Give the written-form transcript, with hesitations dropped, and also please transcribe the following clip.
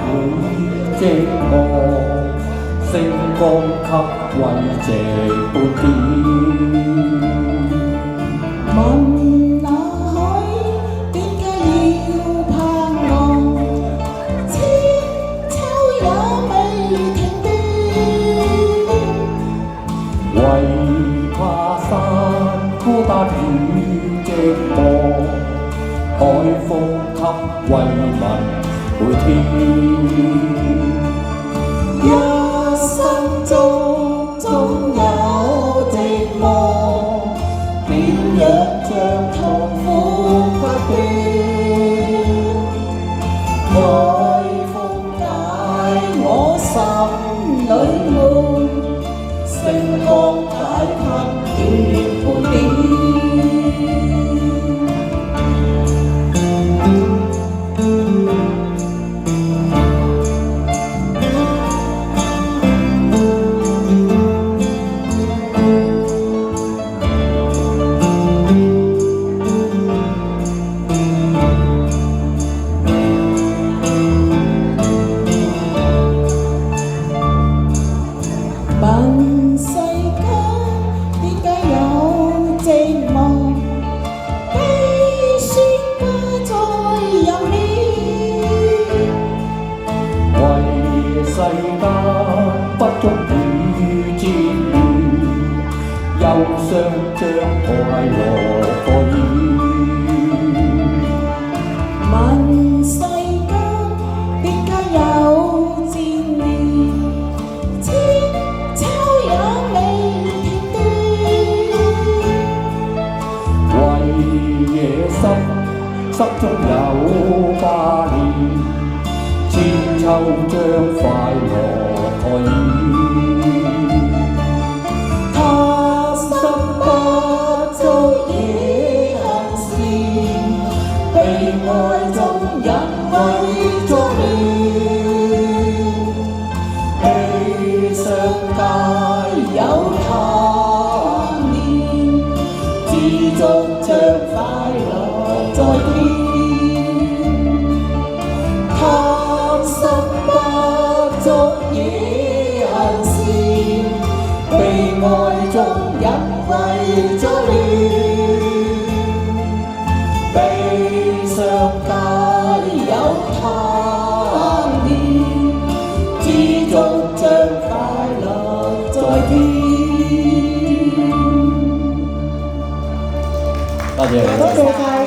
裏寂寞，星光給慰藉半點。問那海點解要盼望？千秋也未停斷。為怕山孤單與寂寞，海風給慰問每天。一生中總有寂寞，點樣將痛苦不斷？海風解我心裏悶，星光解給半點。問世間點解有寂寞？悲酸不再入眠。為世間不足與折亂，憂傷將快樂過現。問世間點解有戰亂？千秋也未停斷。為野心中有掛念，千秋將快樂蓋掩。他心不足以行善，被愛中人為作亂。悲傷皆有他念，知足將快樂在天。貪心不足以行善，被愛中人為作亂。悲傷皆有他念，知足將快樂在天。多謝。多謝晒。